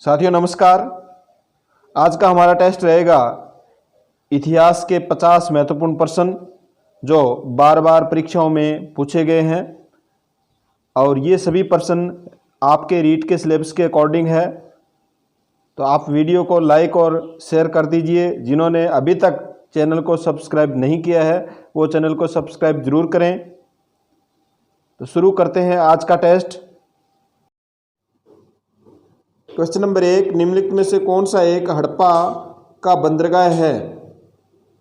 साथियों नमस्कार। आज का हमारा टेस्ट रहेगा इतिहास के 50 महत्वपूर्ण प्रश्न जो बार बार परीक्षाओं में पूछे गए हैं और ये सभी प्रश्न आपके रीट के सिलेबस के अकॉर्डिंग है। तो आप वीडियो को लाइक और शेयर कर दीजिए। जिन्होंने अभी तक चैनल को सब्सक्राइब नहीं किया है वो चैनल को सब्सक्राइब जरूर करें। तो शुरू करते हैं आज का टेस्ट। क्वेश्चन नंबर 1, निम्नलिखित में से कौन सा एक हड़प्पा का बंदरगाह है?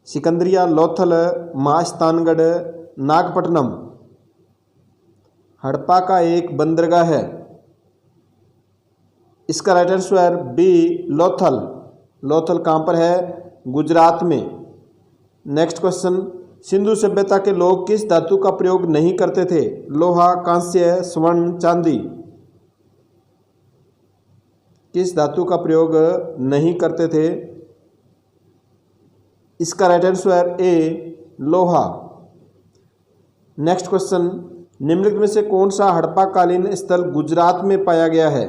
सिकंदरिया, लोथल, महास्थानगढ़, नागपट्टनम। हड़प्पा का एक बंदरगाह है। इसका right answer B Lothal. Lothal कहाँ पर है? गुजरात में। नेक्स्ट क्वेश्चन, सिंधु सभ्यता के लोग किस धातु का प्रयोग नहीं करते थे? लोहा, कांस्य, स्वर्ण, चांदी। किस धातु का प्रयोग नहीं करते थे? इसका राइट आंसर ए लोहा। नेक्स्ट क्वेश्चन, निम्नलिखित में से कौन सा हड़प्पा कालीन स्थल गुजरात में पाया गया है?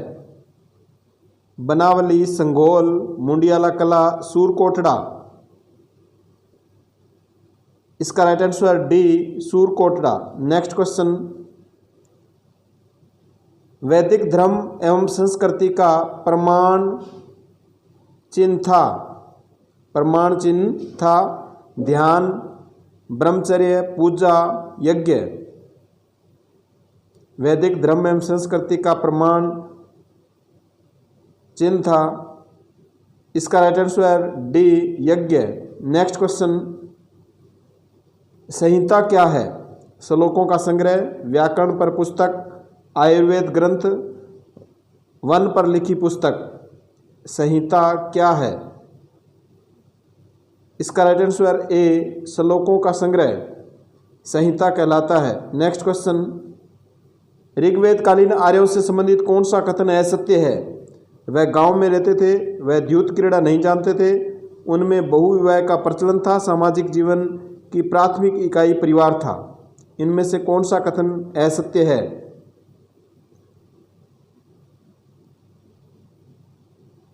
बनावली, संघोल, मुंडियाला कला, सूरकोटड़ा। इसका right answer D Surkotada. Next question, वैदिक धर्म एवं संस्कृति का प्रमाण चिन्ह था? प्रमाण चिन्ह था ध्यान, ब्रह्मचर्य, पूजा, यज्ञ। वैदिक धर्म एवं संस्कृति का प्रमाण चिन्ह था। इसका राइट आंसर डी यज्ञ। नेक्स्ट क्वेश्चन, संहिता क्या है? श्लोकों का संग्रह, व्याकरण पर पुस्तक, आयुर्वेद ग्रंथ, वन पर लिखी पुस्तक। संहिता क्या है? इसका राइट आंसर ए श्लोकों का संग्रह संहिता कहलाता है। नेक्स्ट क्वेश्चन, ऋग्वेद कालीन आर्यों से संबंधित कौन सा कथन असत्य है? वह गांव में रहते थे, वह द्यूत क्रीड़ा नहीं जानते थे, उनमें बहुविवाह का प्रचलन था, सामाजिक जीवन की प्राथमिक इकाई परिवार था। इनमें से कौन सा कथन असत्य है?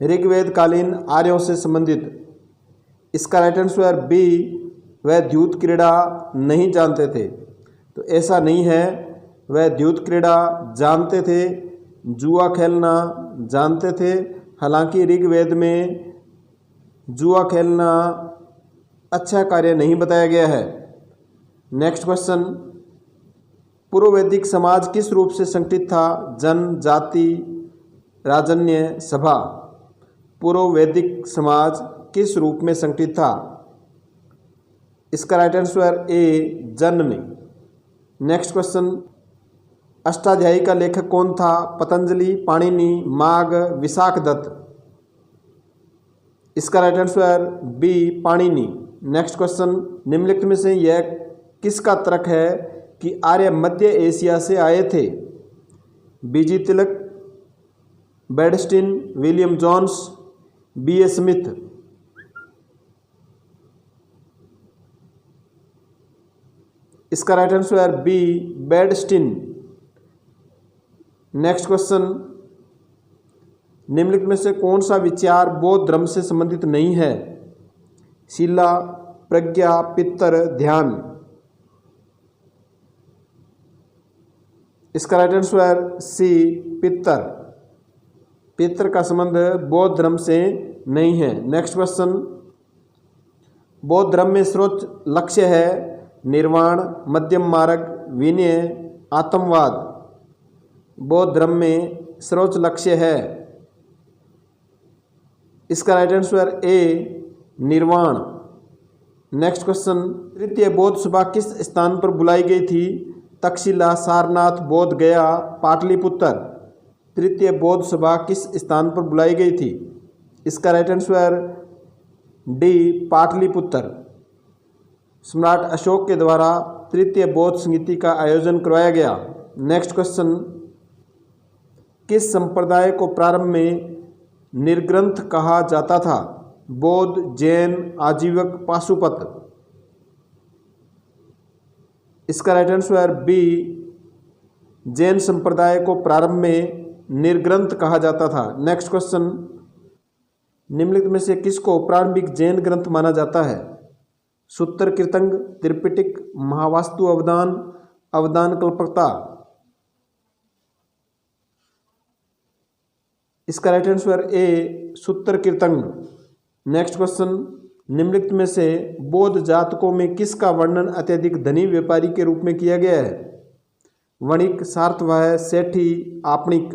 ऋग्वेद कालीन आर्यों से संबंधित। इसका राइट आंसर बी वह द्यूत क्रीड़ा नहीं जानते थे। तो ऐसा नहीं है, वह द्यूत क्रीड़ा जानते थे, जुआ खेलना जानते थे। हालांकि ऋग्वेद में जुआ खेलना अच्छा कार्य नहीं बताया गया है। नेक्स्ट क्वेश्चन, पूर्व वैदिक समाज किस रूप से संगठित था? जन, जाति, राजन्य, सभा। पूर्व वैदिक समाज किस रूप में संगठित था? इसका राइट आंसर ए जन में। नेक्स्ट क्वेश्चन, अष्टाध्यायी का लेखक कौन था? पतंजलि, पाणिनि, माघ, विशाखदत्त। इसका right answer B Panini. Next question, निम्नलिखित में से यह किसका तर्क है कि आर्य मध्य एशिया से आए थे? बीजी तिलक, बेडस्टिन, विलियम जोन्स, बी.ए. स्मिथ। इसका राइट आंसर बी बेडस्टिन। नेक्स्ट क्वेश्चन, निम्नलिखित में से कौन सा विचार बौद्ध धर्म से संबंधित नहीं है? शिला, प्रज्ञा, पित्तर, ध्यान। इसका राइट आंसर सी पित्तर। पित्तर का संबंध बौद्ध धर्म से नहीं है। नेक्स्ट क्वेश्चन, बौद्ध धर्म में सर्वोच्च लक्ष्य है निर्वाण, मध्यम मार्ग, विनय, आत्मवाद। बौद्ध धर्म में सर्वोच्च लक्ष्य है। इसका राइट आंसर ए निर्वाण। नेक्स्ट क्वेश्चन, तृतीय बौद्ध सभा किस स्थान पर बुलाई गई थी? तक्षशिला, सारनाथ, बोध गया, पाटलिपुत्र। तृतीय बौद्ध सभा किस स्थान पर बुलाई गई थी? इसका राइट आंसर डी पाटलिपुत्र। सम्राट अशोक के द्वारा तृतीय बौद्ध संगीति का आयोजन करवाया गया। नेक्स्ट क्वेश्चन, किस संप्रदाय को प्रारंभ में निर्ग्रंथ कहा जाता था? बौद्ध, जैन, आजीवक, पाशुपत। इसका राइट आंसर बी जैन संप्रदाय को प्रारंभ में निर्ग्रंथ कहा जाता था। नेक्स्ट क्वेश्चन, निम्नलिखित में से किसको प्रारंभिक जैन ग्रंथ माना जाता है? सूत्र कीर्तंग, त्रिपिटक, महावास्तु अवदान, अवदान कल्पकता। इसका राइट आंसर ए सूत्र कीर्तंग। नेक्स्ट क्वेश्चन, निम्नलिखित में से बौद्ध जातकों में किसका वर्णन अत्यधिक धनी व्यापारी के रूप में किया गया है? वणिक, सार्थवाह, सेठी, आपणिक।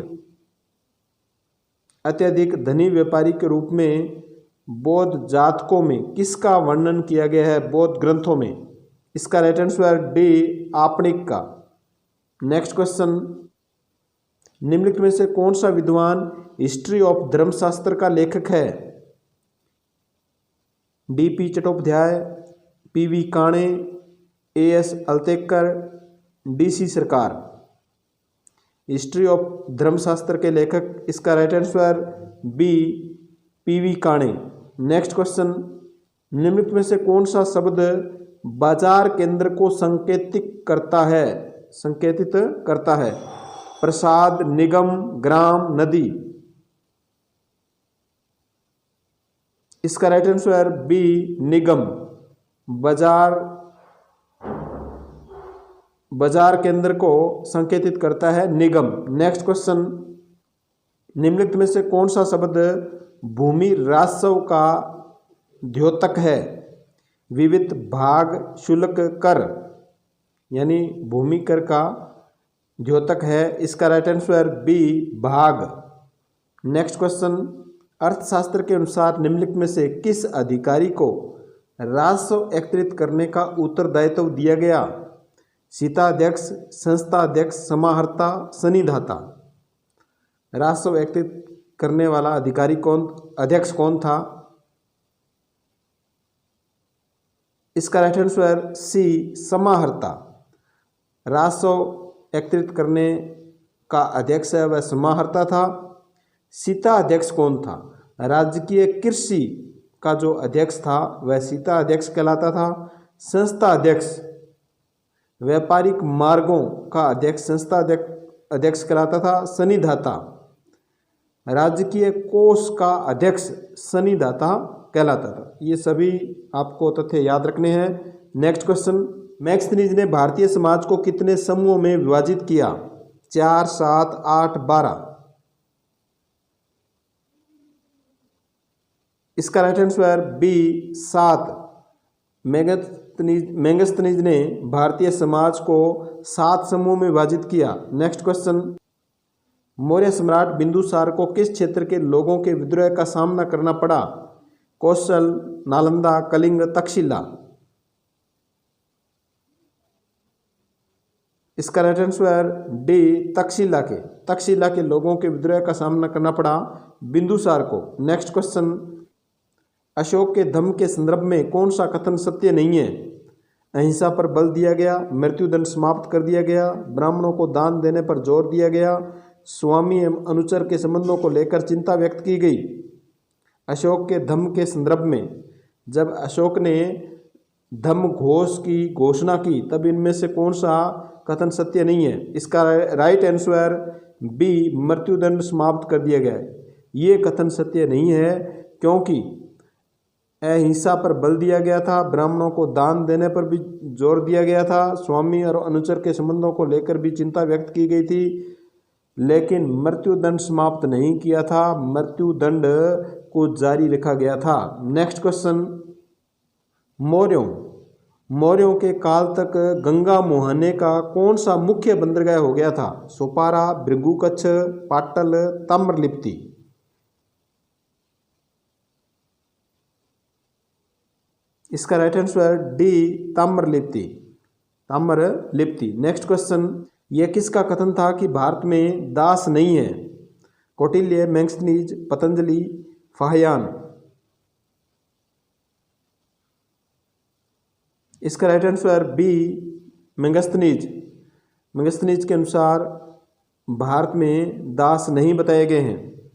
अत्यधिक धनी व्यापारी के रूप में बौद्ध जातकों में किसका वर्णन किया गया है बौद्ध ग्रंथों में? इसका राइट आंसर डी आपणिक का। नेक्स्ट क्वेश्चन, निम्नलिखित में से कौन सा विद्वान हिस्ट्री ऑफ धर्मशास्त्र का लेखक है? DP. Chattopadhyay, PV. Kane, AS. Altekar, DC. सरकार। हिस्ट्री ऑफ धर्मशास्त्र के लेखक, इसका right answer B PV. Kane. Next question, निम्नलिखित में से कौन सा शब्द बाजार केंद्र को संकेतित करता है? प्रसाद, निगम, ग्राम, नदी। इसका राइट आंसर बी निगम। बाजार केंद्र को संकेतित करता है निगम। नेक्स्ट क्वेश्चन, निम्नलिखित में से कौन सा शब्द भूमि राजस्व का द्योतक है? विविध, भाग, शुल्क, कर। यानी भूमि कर का द्योतक है। इसका राइट आंसर बी भाग। नेक्स्ट क्वेश्चन, अर्थशास्त्र के अनुसार निम्नलिखित में से किस अधिकारी को राजस्व एकत्रित करने का उत्तरदायित्व दिया गया? सीताध्यक्ष, संस्थाध्यक्ष, समाहर्ता, सन्निधाता। राजस्व एकत्रित करने वाला अध्यक्ष कौन था? इसका राइट आंसर सी समाहर्ता। राजस्व एकत्रित करने का अध्यक्ष है वह समाहर्ता था। सीता अध्यक्ष कौन था? राजकीय कृषि का जो अध्यक्ष था वह सीता अध्यक्ष कहलाता था। संस्था अध्यक्ष, व्यापारिक मार्गों का अध्यक्ष संस्था अध्यक्ष कहलाता था। सन्निधाता, राजकीय कोष का अध्यक्ष सन्निधाता कहलाता था। ये सभी आपको तथ्य याद रखने हैं। नेक्स्ट क्वेश्चन, मैक्सनीज ने भारतीय समाज को कितने समूहों में विभाजित किया? 4, 7, 8, 12। इसका राइट आंसर बी 7। मैगस्थनीज ने भारतीय समाज को 7 समूह में विभाजित किया। नेक्स्ट क्वेश्चन, मौर्य सम्राट बिंदुसार को किस क्षेत्र के लोगों के विद्रोह का सामना करना पड़ा? कौशल, नालंदा, कलिंग, तक्षशिला। इसका राइट आंसर डी तक्षशिला के लोगों के विद्रोह का सामना करना पड़ा बिंदुसार को। नेक्स्ट क्वेश्चन, अशोक के धम्म के संदर्भ में कौन सा कथन सत्य नहीं है? अहिंसा पर बल दिया गया, मृत्युदंड समाप्त कर दिया गया, ब्राह्मणों को दान देने पर जोर दिया गया, स्वामी एवं अनुचर के संबंधों को लेकर चिंता व्यक्त की गई। अशोक के धम्म के संदर्भ में जब अशोक ने धम्म घोष की घोषणा की तब इनमें से कौन सा कथन सत्य नहीं है? इसका राइट आंसर बी मृत्युदंड समाप्त कर दिया गया है। ये कथन सत्य नहीं है क्योंकि अहिंसा पर बल दिया गया था, ब्राह्मणों को दान देने पर भी जोर दिया गया था, स्वामी और अनुचर के संबंधों को लेकर भी चिंता व्यक्त की गई थी, लेकिन मृत्युदंड समाप्त नहीं किया था, मृत्युदंड को जारी रखा गया था। नेक्स्ट क्वेश्चन, मौर्यों के काल तक गंगा मुहाने का कौन सा मुख्य बंदरगाह हो गया था? सोपारा, भृगुकच्छ, पाटल, ताम्रलिप्ति। इसका right answer D Tamralipti. Next question, यह किसका कथन था कि भारत में दास नहीं है? कौटिल्य, मैगस्थनीज, पतंजलि, फाहियान। इसका राइट आंसर बी मैगस्थनीज के अनुसार भारत में दास नहीं बताए गए हैं।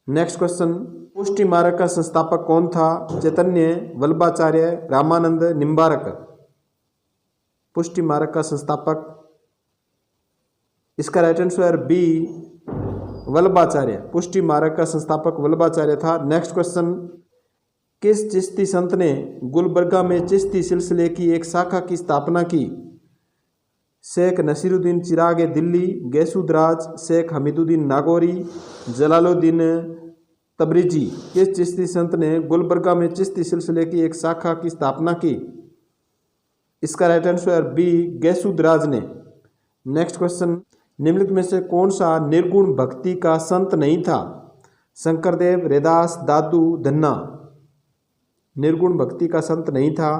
नेक्स्ट क्वेश्चन, पुष्टि मार्ग का संस्थापक कौन था? चैतन्य, वल्लभाचार्य, रामानंद, निम्बारक। पुष्टि मार्ग का संस्थापक, इसका राइट आंसर बी वल्लभाचार्य। पुष्टि मार्ग का संस्थापक वल्लभाचार्य था। नेक्स्ट क्वेश्चन, किस चिश्ती संत ने गुलबर्गा में चिश्ती सिलसिले की एक शाखा की स्थापना की? शेख नसीरुद्दीन चिराग दिल्ली, गैसुदराज, शेख हमीदुद्दीन नागौरी, जलालुद्दीन तबरेजी। किस चिश्ती संत ने गुलबर्गा में चिश्ती सिलसिले की एक शाखा की स्थापना की? इसका राइट आंसर बी, गैसुदराज ने। नेक्स्ट क्वेश्चन, निम्नलिखित में से कौन सा निर्गुण भक्ति का संत नहीं था? शंकरदेव, रैदास, दादू, धन्ना। निर्गुण भक्ति का संत नहीं था।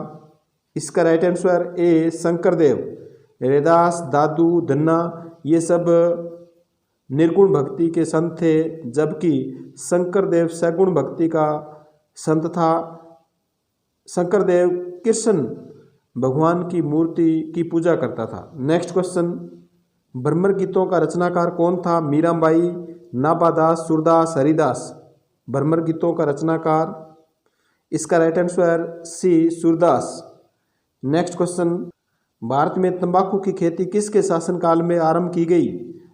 इसका right answer A, Shankardev. Raidas, Dadu, Dhanna ये सब निर्गुण भक्ति के संत थे, जबकि शंकरदेव सगुण भक्ति का संत था। शंकरदेव कृष्ण भगवान की मूर्ति की पूजा करता था। नेक्स्ट क्वेश्चन, भ्रमर गीतों का रचनाकार कौन था? मीराबाई, नाभादास, सूरदास, हरिदास। भ्रमर गीतों का रचनाकार, इसका right answer C, Surdas. Next question, Bharat में तंबाकू की खेती किसके शासनकाल में आरंभ की गई?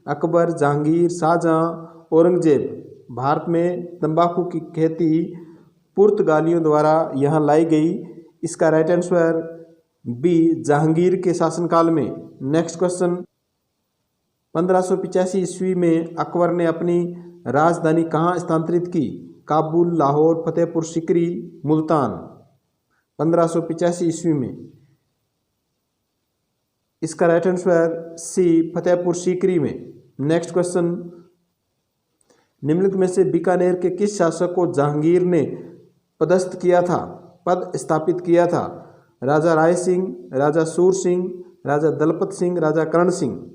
अकबर, जहांगीर, शाहजहां, औरंगजेब। भारत में तंबाकू की खेती पुर्तगालियों द्वारा यहाँ लाई गई। इसका राइट आंसर बी, जहांगीर के शासनकाल में। नेक्स्ट क्वेश्चन, 1585 ईस्वी में अकबर ने अपनी राजधानी कहाँ स्थानांतरित की? काबुल, लाहौर, फतेहपुर सीकरी, मुल्तान। 1585 ईस्वी में। इसका right answer C, Fatehpur Sikri में। नेक्स्ट क्वेश्चन, निम्नलिखित में से बीकानेर के किस शासक को जहांगीर ने पदस्थ किया था, पद स्थापित किया था? राजा राय सिंह, राजा सूर सिंह, राजा दलपत सिंह, राजा करण सिंह।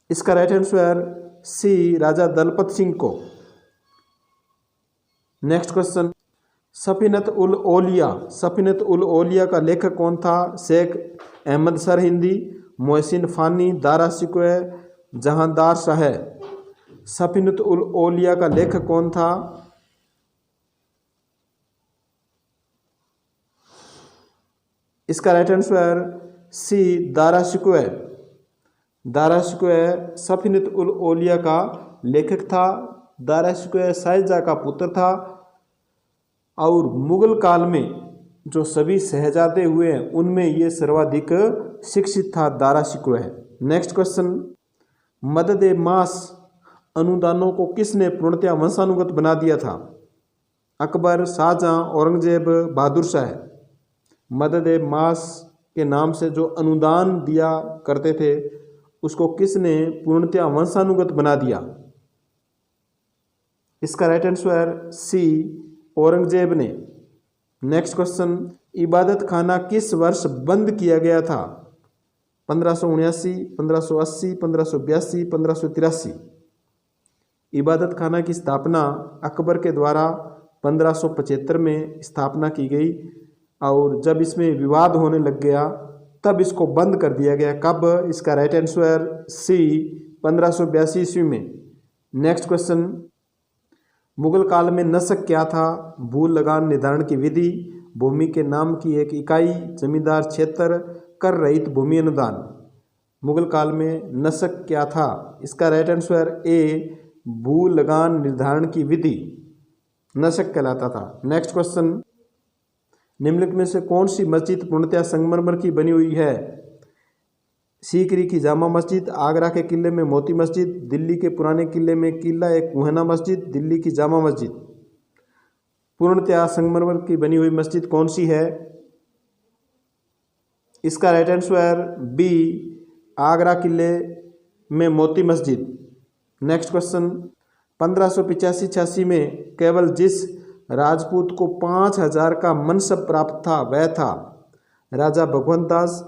इसका राइट आंसर सी, राजा दलपत सिंह को। नेक्स्ट क्वेश्चन, सफीनत उल औलिया। सफीनत उल औलिया का लेखक कौन था? शेख अहमद सरहिंदी, मोहसिन फानी, दारा शिकोह, जहांदार शाह। सफीनत उल औलिया का लेखक कौन था? इसका right answer C, Dara Shikoh. Dara Shikoh Safinat ul Auliya का लेखक था। दारा शिकोह शाहजहां का पुत्र था और मुगल काल में जो सभी शहजादे हुए हैं उनमें ये सर्वाधिक शिक्षित था, दारा शिकोह है। नेक्स्ट क्वेश्चन, मदद-ए-मास अनुदानों को किसने पूर्णतया वंशानुगत बना दिया था? अकबर, शाहजहां, औरंगजेब, बहादुर शाह। मदद-ए-मास के नाम से जो अनुदान दिया करते थे उसको किसने पूर्णतया वंशानुगत बना दिया? इसका राइट आंसर सी, औरंगजेब ने। नेक्स्ट क्वेश्चन, इबादत खाना किस वर्ष बंद किया गया था? 1579, 1580, 1582, 1583। इबादत खाना की स्थापना अकबर के द्वारा 1575 में स्थापना की गई और जब इसमें विवाद होने लग गया तब इसको बंद कर दिया गया। कब? इसका राइट आंसर सी, 1582 ईस्वी में। नेक्स्ट क्वेश्चन, मुगल काल में नसक क्या था? भू लगान निर्धारण की विधि, भूमि के नाम की एक इकाई, जमींदार क्षेत्र, कर रहित भूमि अनुदान। मुगल काल में नसक क्या था? इसका राइट आंसर ए, भू लगान निर्धारण की विधि नसक कहलाता था। नेक्स्ट क्वेश्चन, निम्नलिखित में से कौन सी मस्जिद पूर्णतया संगमरमर की बनी हुई है? सीकरी की जामा मस्जिद, आगरा के किले में मोती मस्जिद, दिल्ली के पुराने किले में किला एक कुहना मस्जिद, दिल्ली की जामा मस्जिद। पूर्णतया संगमरमर की बनी हुई मस्जिद कौन सी है? इसका राइट आंसर बी, आगरा किले में मोती मस्जिद। नेक्स्ट क्वेश्चन, 1585-86 में केवल जिस राजपूत को 5000 का मनसब प्राप्त था वह था राजा भगवंत दास,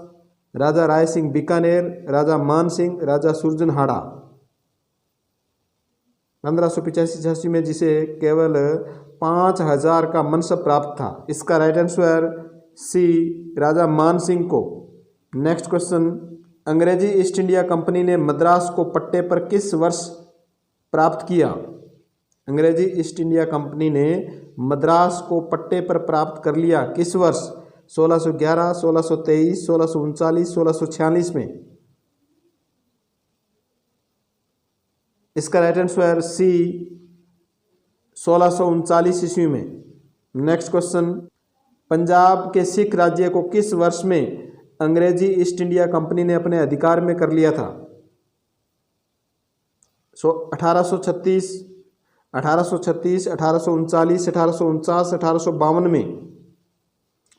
राजा राय सिंह बीकानेर, राजा मान सिंह, राजा सुरजनहाड़ा। 1585-86 में जिसे केवल 5000 का मनसब प्राप्त था। इसका राइट आंसर सी, राजा मान सिंह को। नेक्स्ट क्वेश्चन, अंग्रेजी ईस्ट इंडिया कंपनी ने मद्रास को पट्टे पर किस वर्ष प्राप्त किया? अंग्रेजी ईस्ट इंडिया कंपनी ने मद्रास को पट्टे पर प्राप्त कर लिया किस वर्ष? 1611, 1623, 1639, 1646 में। इसका राइट आंसर सी 1639 ईस्वी में। नेक्स्ट क्वेश्चन, पंजाब के सिख राज्य को किस वर्ष में अंग्रेजी ईस्ट इंडिया कंपनी ने अपने अधिकार में कर लिया था? 1836, 1836, 1839, 1849, 1852 में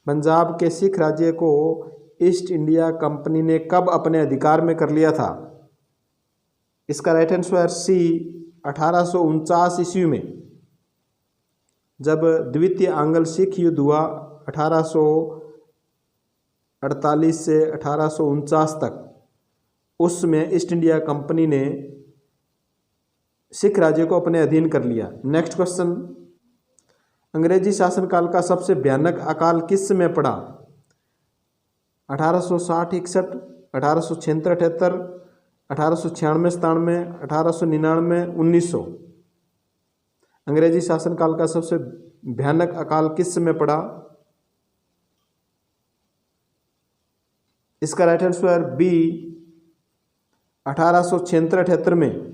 पंजाब के सिख राज्य को ईस्ट इंडिया कंपनी ने कब अपने अधिकार में कर लिया था? इसका राइट आंसर सी 1849 ईस्वी में, जब द्वितीय आंग्ल सिख युद्ध हुआ 1848 से 1849 तक, उसमें ईस्ट इंडिया कंपनी ने सिख राज्य को अपने अधीन कर लिया। नेक्स्ट क्वेश्चन, अंग्रेजी शासनकाल का सबसे भयानक अकाल किस समय पड़ा? 1860-61, 1876-78, 1896-97, 1899, 1900। अंग्रेजी शासनकाल का सबसे भयानक अकाल किस समय पड़ा? इसका राइट आंसर बी 1876-78 में।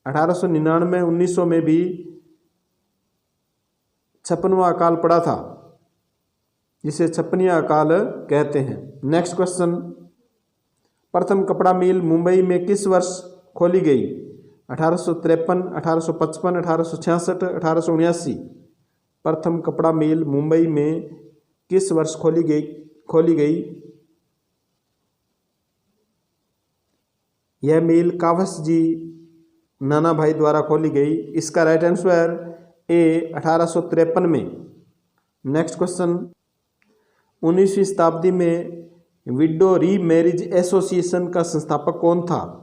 1899, 1900 में भी 56वां अकाल पड़ा था, जिसे 56वां अकाल कहते हैं। नेक्स्ट क्वेश्चन, प्रथम कपड़ा मिल मुंबई में किस वर्ष खोली गई? 1853, 1855, 1866, 1879। प्रथम कपड़ा मिल मुंबई में किस वर्ष खोली गई? यह मिल कावस जी नाना भाई द्वारा खोली गई। इसका राइट आंसर ए 1853 में। नेक्स्ट क्वेश्चन, 19वीं शताब्दी में विडो री मैरिज एसोसिएशन का संस्थापक कौन था?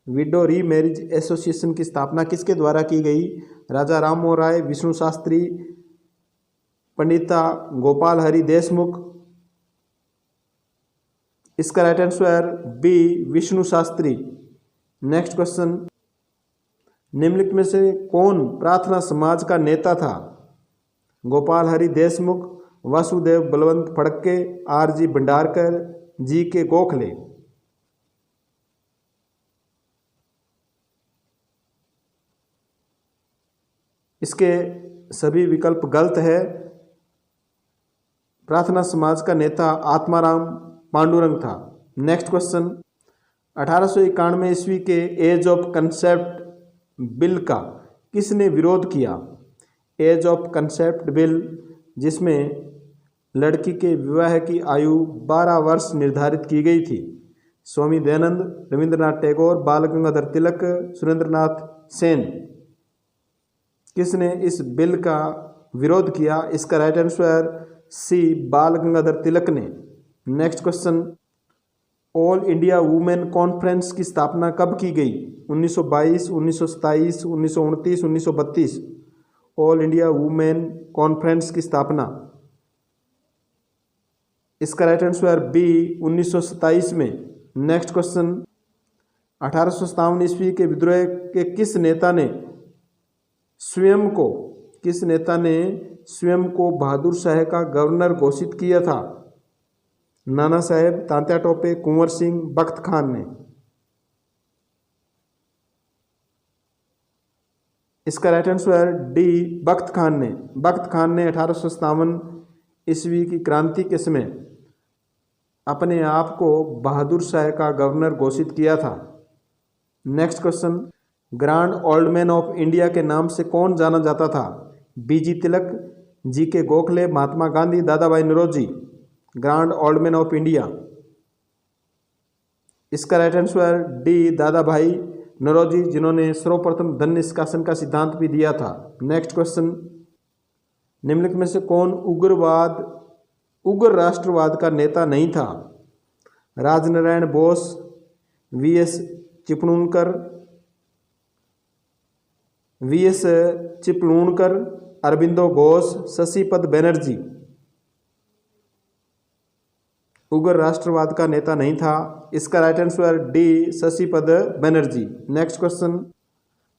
विडो री मैरिज एसोसिएशन की स्थापना किसके द्वारा की गई? राजा राममोहन राय, विष्णु शास्त्री, पंडिता गोपाल हरि देशमुख। इसका right answer B Vishnu Shastri. Next question, निम्नलिखित में से कौन प्रार्थना समाज का नेता था? गोपाल हरि देशमुख, वासुदेव बलवंत फड़के, आर.जी. भंडारकर, जी.के. गोखले। इसके सभी विकल्प गलत है। प्रार्थना समाज का नेता आत्माराम पांडुरंग था। नेक्स्ट क्वेश्चन, 1891 ईस्वी के एज ऑफ कंसेप्ट बिल का किसने विरोध किया? एज ऑफ कंसेप्ट बिल, जिसमें लड़की के विवाह की आयु 12 वर्ष निर्धारित की गई थी। स्वामी दयानंद, रविंद्रनाथ टैगोर, बाल गंगाधर तिलक, सुरेंद्रनाथ सेन। किसने इस बिल का विरोध किया? इसका राइट आंसर सी बाल गंगाधर तिलक ने। Next question, all India women conference की स्थापना कब की गई? 1922, 1927, 1929, 1932। ऑल इंडिया वुमेन कॉन्फ्रेंस की स्थापना। इसका राइट आंसर बी 1927 में। नेक्स्ट क्वेश्चन, 1857 ईस्वी के विद्रोह के किस नेता ने स्वयं को बहादुर शाह का गवर्नर घोषित किया था? नाना साहेब, तात्या टोपे, कुंवर सिंह, बख्त खान ने। इसका राइट आंसर डी बख्त खान ने। बख्त खान ने 1857 ईस्वी की क्रांति के समय अपने आप को बहादुर शाह का गवर्नर घोषित किया था। Next question, grand old man of India के नाम से कौन जाना जाता था? B G Tilak, G K. Gokhale, Mahatma Gandhi, Dada Bhai Naoroji. Grand old man of India. इसका right answer D Dada Bhai Naoroji, जिन्होंने सर्वप्रथम धन निष्कासन का सिद्धांत भी दिया था। नेक्स्ट क्वेश्चन, निम्नलिखित में से कौन उग्र राष्ट्रवाद का नेता नहीं था? राजनारायण बोस, वी.एस. चिपळूणकर, अरबिंदो घोष, शशिपद बनर्जी। उग्र राष्ट्रवाद का नेता नहीं था। इसका right answer D Shashipad Banerjee. Next question,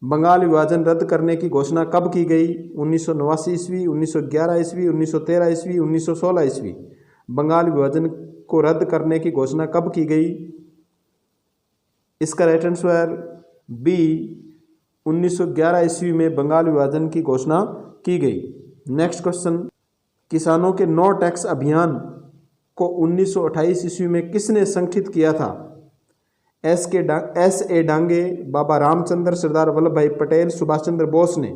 Bengal विभाजन रद्द करने की घोषणा कब की गई? 1989 ईस्वी, 1911 ईस्वी, 1913 ईस्वी, 1916 ईस्वी। बंगाल विभाजन को रद्द करने की घोषणा कब की गई? इसका राइट आंसर बी 1911 ईस्वी में बंगाल विभाजन की घोषणा की गई। नेक्स्ट क्वेश्चन, किसानों के नो टैक्स अभियान को 1928 ईस्वी में किसने संगठित किया था? एस ए डांगे, बाबा रामचंद्र, सरदार वल्लभ भाई पटेल, सुभाष चंद्र बोस ने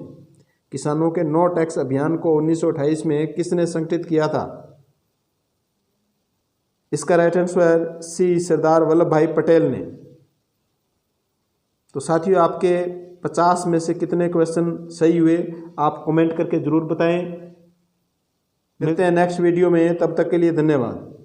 किसानों के नो टैक्स अभियान को 1928 में किसने संगठित किया था? इसका राइट आंसर सी, सरदार वल्लभ भाई पटेल ने। तो साथियों, आपके 50 में से कितने क्वेश्चन सही हुए आप कमेंट करके जरूर बताएं। मिलते हैं नेक्स्ट वीडियो में, तब तक के लिए धन्यवाद।